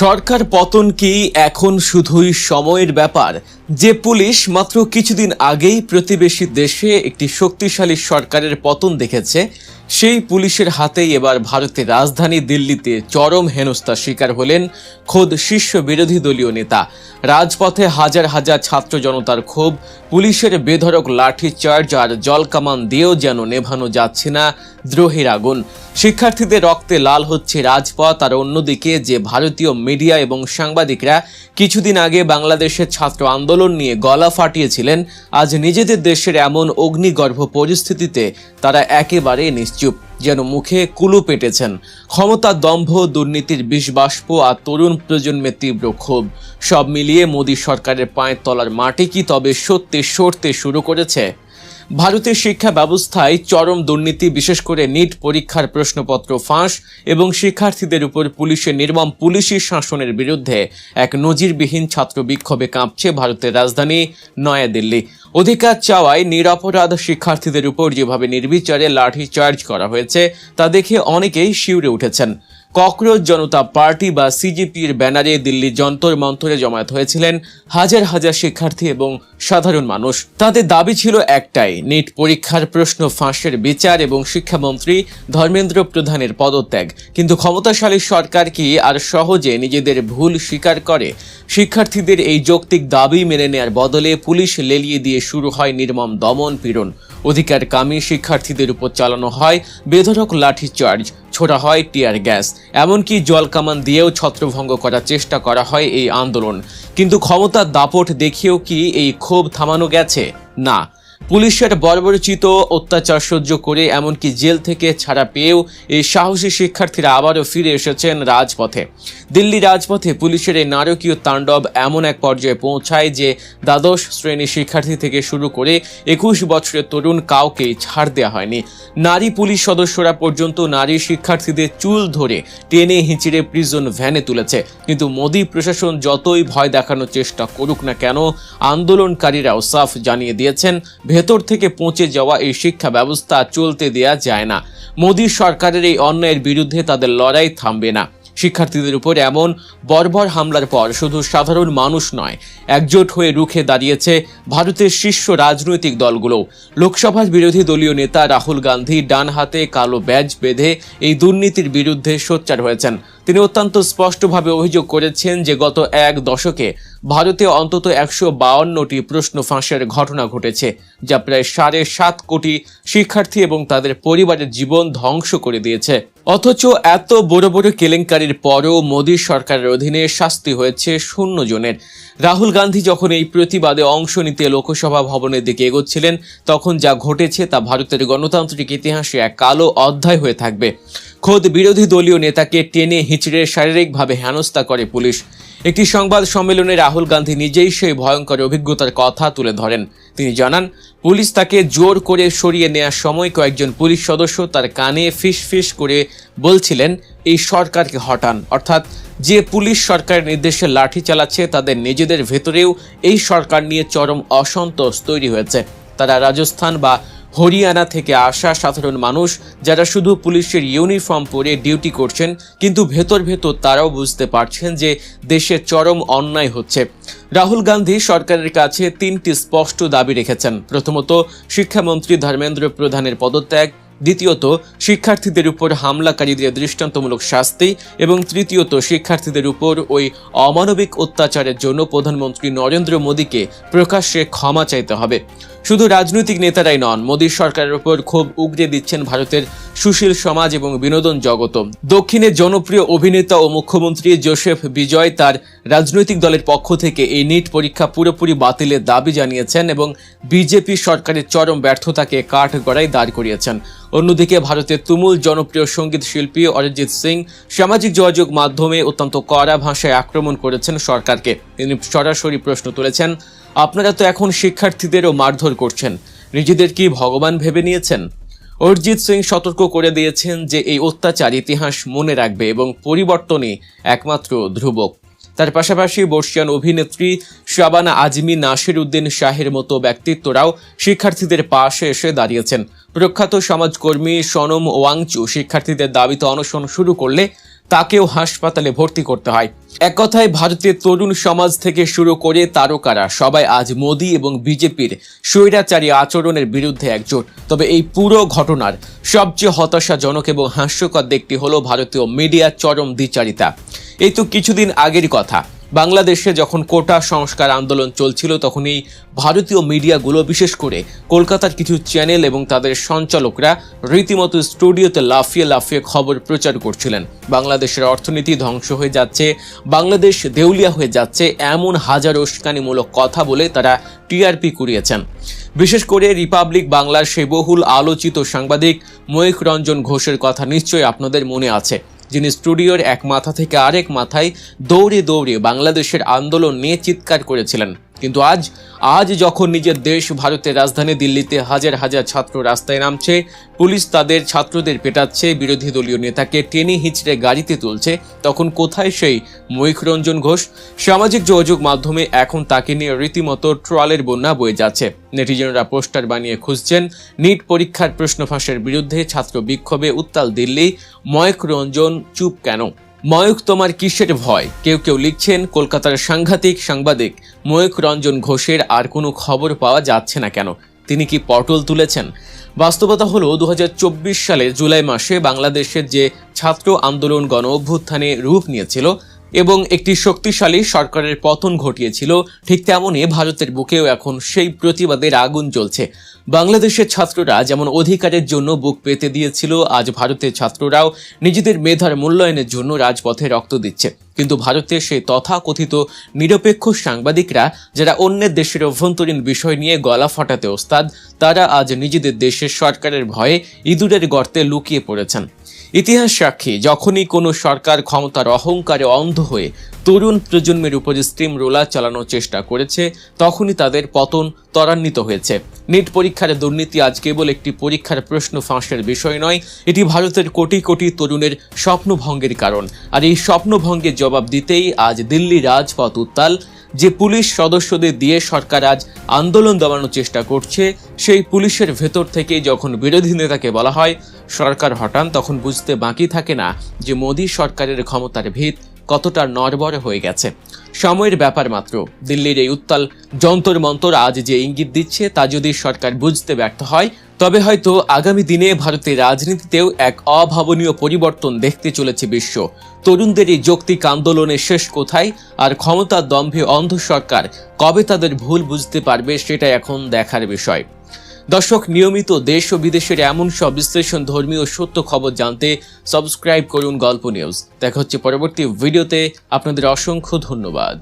সরকার পতন কি এখন শুধুই সময়ের ব্যাপার? যে পুলিশ মাত্র কিছুদিন আগেই প্রতিবেশী দেশে একটি শক্তিশালী সরকারের পতন দেখেছে, সেই পুলিশের হাতেই এবার ভারতের রাজধানী দিল্লিতে চরম হেনস্থার শিকার হলেন খোদ শীর্ষ বিরোধী দলীয় নেতা। রাজপথে হাজার হাজার ছাত্র জনতার ক্ষোভ, পুলিশের বেধড়ক লাঠিচার্জ আর জলকামান দিয়েও যেন নেভানো যাচ্ছে না দ্রোহের আগুন। শিক্ষার্থীদের রক্তে লাল হচ্ছে রাজপথ, আর অন্যদিকে যে ভারতীয় মিডিয়া এবং সাংবাদিকরা কিছুদিন আগে বাংলাদেশের ছাত্র আন্দোলন নিয়ে গলা ফাটিয়েছিলেন, আজ নিজেদের দেশের এমন অগ্নিগর্ভ পরিস্থিতিতে তারা একেবারে নিশ্চুপ, যেন মুখে কুলু পেটেছেন। ক্ষমতার দম্ভ, দুর্নীতির বিষবাষ্প আর তরুণ প্রজন্মের তীব্র ক্ষোভ, সব মিলিয়ে মোদী সরকারের পায়ের তলার মাটি কি তবে সত্যি সরতে শুরু করেছে? ভারতের শিক্ষা ব্যবস্থায় চরম দুর্নীতি, বিশেষ করে নিট পরীক্ষার প্রশ্নপত্র ফাঁস এবং শিক্ষার্থীদের উপর পুলিশের নির্মম পুলিশি শাসনের বিরুদ্ধে এক নজিরবিহীন ছাত্র বিক্ষোভে কাঁপছে ভারতের রাজধানী নয়াদিল্লি। অধিকার চাওয়ায় নিরপরাধ শিক্ষার্থীদের উপর যেভাবে নির্বিচারে লাঠিচার্জ করা হয়েছে তা দেখে অনেকেই শিউরে উঠেছেন। ককরোচ জনতা পার্টি বা সিজেপির ব্যানারে দিল্লি যন্তর মন্তরে জমায়েত হয়েছিলেন হাজার হাজার শিক্ষার্থী এবং সাধারণ মানুষ। তাদের দাবি ছিল একটাই, নিট পরীক্ষার প্রশ্ন ফাঁসের বিচার এবং শিক্ষামন্ত্রী ধর্মেন্দ্র প্রধানের পদত্যাগ। কিন্তু ক্ষমতাশালী সরকার কি আর সহজে নিজেদের ভুল স্বীকার করে? শিক্ষার্থীদের এই যৌক্তিক দাবি মেনে নেয়ার বদলে পুলিশ লেলিয়ে দিয়ে শুরু হয় নির্মম দমন পীড়ন। অধিকারকামী শিক্ষার্থীদের উপর চালানো হয় বেধড়ক লাঠিচার্জ, ছোড়া হয় টিয়ার গ্যাস, এমনকি জলকামান দিয়েও ছত্রভঙ্গ করার চেষ্টা করা হয় এই আন্দোলন। কিন্তু ক্ষমতার দাপট দেখিয়েও কি এই ক্ষোভ থামানো গেছে? না। পুলিশের বর্বরোচিত অত্যাচার সহ্য করে এমনকি জেল থেকে ছাড়া পেয়েও এই সাহসী শিক্ষার্থীরা আবারও ফিরে এসেছেন রাজপথে। দিল্লি রাজপথে পুলিশের এই নারকীয় তাণ্ডব এমন এক পর্যায়ে পৌঁছায় যে দ্বাদশ শ্রেণীর শিক্ষার্থী থেকে শুরু করে 21 বছরের তরুণ কাউকেই ছাড় দেওয়া হয়নি। নারী পুলিশ সদস্যরা পর্যন্ত নারী শিক্ষার্থীদের চুল ধরে টেনে হিঁচড়ে প্রিজন ভ্যানে তুলেছে। কিন্তু মোদী প্রশাসন যতই ভয় দেখানোর চেষ্টা করুক না কেন, আন্দোলনকারীরাও সাফ জানিয়ে দিয়েছেন ভেতর থেকে পৌঁছে যাওয়া এই শিক্ষা ব্যবস্থা চলতে দেয়া যায় না। মোদী সরকারের এই অন্যায়ের বিরুদ্ধে তাদের লড়াই থামবে না। শিক্ষার্থীদের উপর এমন বর্বর হামলার পর শুধু সাধারণ মানুষ নয়, একজোট হয়ে রুখে দাঁড়িয়েছে ভারতের শীর্ষ রাজনৈতিক দলগুলো। লোকসভার বিরোধী দলীয় নেতা রাহুল গান্ধী ডান হাতে কালো ব্যাজ বেঁধে এই দুর্নীতির বিরুদ্ধে সোচ্চার হয়েছেন। তিনি অত্যন্ত স্পষ্টভাবে অভিযোগ করেছেন যে গত এক দশকে ভারতে অন্তত 152টি প্রশ্ন ফাঁসের ঘটনা ঘটেছে, যা প্রায় 7.5 কোটি শিক্ষার্থী এবং তাদের পরিবারের জীবন ধ্বংস করে দিয়েছে। অথচ এত বড় বড় কেলেঙ্কারির পরও মোদী সরকারের অধীনে শাস্তি হয়েছে 0 জনের। রাহুল গান্ধী যখন এই প্রতিবাদে অংশ নিতে লোকসভা ভবনের দিকে এগোচ্ছিলেন, তখন যা ঘটেছে তা ভারতের গণতান্ত্রিক ইতিহাসে এক কালো অধ্যায় হয়ে থাকবে। খোদ বিরোধী দলীয় নেতাকে টেনে হিঁচড়ে শারীরিকভাবে হেনস্থা করে পুলিশ। একটি সংবাদ সম্মেলনে রাহুল গান্ধী নিজেই সেই ভয়ঙ্কর অভিজ্ঞতার কথা তুলে ধরেন। তিনি জানান, পুলিশ তাকে জোর করে সরিয়ে নেওয়ার সময় কয়েকজন পুলিশ সদস্য তার কানে ফিস ফিস করে বলছিলেন, এই সরকারকে হটান। অর্থাৎ যে পুলিশ সরকারের নির্দেশে লাঠি চালাচ্ছে তাদের নিজেদের ভেতরেও এই সরকার নিয়ে চরম অসন্তোষ তৈরি হয়েছে। তারা রাজস্থান বা হরিয়ানা থেকে আসা সাধারণ মানুষ, যারা শুধু পুলিশের ইউনিফর্ম পরে ডিউটি করছেন, কিন্তু ভেতর ভেতর তারাও বুঝতে পারছেন যে দেশে চরম অন্যায় হচ্ছে। রাহুল গান্ধী সরকারের কাছে 3টি স্পষ্ট দাবি রেখেছেন। প্রথমত, শিক্ষামন্ত্রী ধর্মেন্দ্র প্রধানের পদত্যাগ। দ্বিতীয়ত, শিক্ষার্থীদের উপর হামলাকারীদের দৃষ্টান্তমূলক শাস্তি। এবং তৃতীয়ত, শিক্ষার্থীদের উপর ওই অমানবিক অত্যাচারের জন্য প্রধানমন্ত্রী নরেন্দ্র মোদীকে প্রকাশ্যে ক্ষমা চাইতে হবে। শুধু রাজনৈতিক নেতারাই নন, মোদী সরকারের উপর ক্ষোভ উগরে দিচ্ছেন ভারতের সুশীল সমাজ এবং বিনোদন জগত। দক্ষিণের জনপ্রিয় অভিনেতা ও মুখ্যমন্ত্রী জোসেফ বিজয় তার রাজনৈতিক দলের পক্ষ থেকে এই নিট পরীক্ষা পুরোপুরি বাতিলের দাবি জানিয়েছেন এবং বিজেপি সরকারের চরম ব্যর্থতাকে কাঠগড়ায় দাঁড় করিয়েছেন। অন্যদিকে ভারতের তুমুল জনপ্রিয় সঙ্গীত শিল্পী অরিজিৎ সিং সামাজিক যোগাযোগ মাধ্যমে অত্যন্ত কড়া ভাষায় আক্রমণ করেছেন সরকারকে। তিনি সরাসরি প্রশ্ন তুলেছেন, আপনারা তো এখন শিক্ষার্থীদেরও মারধর করছেন, নিজেদের কি ভগবান ভেবে নিয়েছেন? অরিজিৎ সিং সতর্ক করে দিয়েছেন যে এই অত্যাচার ইতিহাস মনে রাখবে এবং পরিবর্তনই একমাত্র ধ্রুবক। তার পাশাপাশি বর্ষিয়ান অভিনেত্রী শাবানা আজমি, নাসির উদ্দিন শাহের মতো ব্যক্তিত্বরাও শিক্ষার্থীদের পাশে এসে দাঁড়িয়েছেন। প্রখ্যাত সমাজকর্মী সনম ওয়াংচু শিক্ষার্থীদের দাবিতে অনশন শুরু করলে তাকেও হাসপাতালে ভর্তি করতে হয়। এক কথায় ভারতের তরুণ সমাজ থেকে শুরু করে তারকারা সবাই আজ মোদী এবং বিজেপির স্বৈরাচারী আচরণের বিরুদ্ধে একজোট। তবে এই পুরো ঘটনার সবচেয়ে হতাশাজনক এবং হাস্যকর দিকটি হলো ভারতীয় মিডিয়ার চরম দ্বিচারিতা। এই তো কিছুদিন আগের কথা, বাংলাদেশে যখন কোটা সংস্কার আন্দোলন চলছিল তখন এই ভারতীয় মিডিয়াগুলো, বিশেষ করে কলকাতার কিছু চ্যানেল এবং তাদের সঞ্চালকরা রীতিমতো স্টুডিওতে লাফিয়ে লাফিয়ে খবর প্রচার করছিলেন। বাংলাদেশের অর্থনীতি ধ্বংস হয়ে যাচ্ছে, বাংলাদেশ দেউলিয়া হয়ে যাচ্ছে, এমন হাজারো উস্কানিমূলক কথা বলে তারা টিআরপি কুড়িয়েছেন। বিশেষ করে রিপাবলিক বাংলার সেই বহুল আলোচিত সাংবাদিক ময়ূখ রঞ্জন ঘোষের কথা নিশ্চয়ই আপনাদের মনে আছে, যিনি স্টুডিওর এক মাথা থেকে আরেক মাথায় দৌড়ে দৌড়ে বাংলাদেশের আন্দোলন নিয়ে চিৎকার করেছিলেন। কিন্তু আজ যখন নিজের দেশ ভারতের রাজধানী দিল্লিতে হাজার হাজার ছাত্র রাস্তায় নামছে, পুলিশ তাদের ছাত্রদের পেটাচ্ছে, বিরোধী দলীয় নেতাকে টেনে হিঁচড়ে গাড়িতে তুলছে, তখন কোথায় সেই ময়ূখ রঞ্জন ঘোষ? সামাজিক যোগাযোগ মাধ্যমে এখন তাকে নিয়ে রীতিমতো ট্রলের বন্যা বয়ে যাচ্ছে। নেটিজনরা পোস্টার বানিয়ে খুঁজছেন নিট পরীক্ষার প্রশ্ন ফাঁসের বিরুদ্ধে ছাত্র বিক্ষোভে উত্তাল দিল্লি, ময়ূখ রঞ্জন চুপ কেন? ময়ূখ তোমার কিসের ভয়? কেউ কেউ লিখছেন কলকাতার সাংঘাতিক সাংবাদিক ময়ূখ রঞ্জন ঘোষের আর কোনো খবর পাওয়া যাচ্ছে না কেন? তিনি কি পটল তুলেছেন? বাস্তবতা হলো 2024 সালের জুলাই মাসে বাংলাদেশের যে ছাত্র আন্দোলন গণ অভ্যুত্থানে রূপ নিয়েছিল এবং একটি শক্তিশালী সরকারের পতন ঘটিয়েছিল, ঠিক তেমনই ভারতের বুকেও এখন সেই প্রতিবাদের আগুন জ্বলছে। বাংলাদেশের ছাত্ররা যেমন অধিকারের জন্য বুক পেতে দিয়েছিল, আজ ভারতের ছাত্ররাও নিজেদের মেধার মূল্যায়নের জন্য রাজপথে রক্ত দিচ্ছে। কিন্তু ভারতের সেই তথাকথিত নিরপেক্ষ সাংবাদিকরা, যারা অন্যের দেশের অভ্যন্তরীণ বিষয় নিয়ে গলা ফাটাতে ওস্তাদ, তারা আজ নিজেদের দেশের সরকারের ভয়ে ইঁদুরের গর্তে লুকিয়ে পড়েছেন। ইতিহাস সাক্ষী, যখনই কোনো সরকার ক্ষমতার অহংকারে অন্ধ হয়ে তরুণ প্রজন্মের উপর স্টিম রোলার চালানোর চেষ্টা করেছে, তখনই তাদের পতন ত্বরান্বিত হয়েছে। নিট পরীক্ষার দুর্নীতি আজ কেবল একটি পরীক্ষার প্রশ্ন ফাঁসের বিষয় নয়, এটি ভারতের কোটি কোটি তরুণের স্বপ্নভঙ্গের কারণ। আর এই স্বপ্নভঙ্গের জবাব দিতেই আজ দিল্লি রাজপথ উত্তাল। যে পুলিশ সদস্যদের দিয়ে সরকার আজ আন্দোলন দমানোর চেষ্টা করছে, সেই পুলিশের ভেতর থেকে যখন বিরোধী নেতাকে বলা হয় সরকার হটান, তখন বুঝতে বাকি থাকে না যে মোদী সরকারের ক্ষমতার ভিত কতটা নড়বড়ে হয়ে গেছে। সময়ের ব্যাপার মাত্র। দিল্লির এই উত্তাল যন্তর মন্তর আজ যে ইঙ্গিত দিচ্ছে, তা যদি সরকার বুঝতে ব্যর্থ হয়, তবে হয়তো আগামী দিনে ভারতের রাজনীতিতেও এক অভাবনীয় পরিবর্তন দেখতে চলেছে বিশ্ব। তরুণদের এই যৌক্তিক আন্দোলনের শেষ কোথায়, আর ক্ষমতার দম্ভে অন্ধ সরকার কবে তাদের ভুল বুঝতে পারবে, সেটা এখন দেখার বিষয়। দর্শক, নিয়মিত দেশ ও বিদেশের এমন সব বিশ্লেষণ ধর্মীয় সত্য খবর জানতে সাবস্ক্রাইব করুন গল্প নিউজ। দেখা হচ্ছে পরবর্তী ভিডিওতে। আপনাদের অসংখ্য ধন্যবাদ।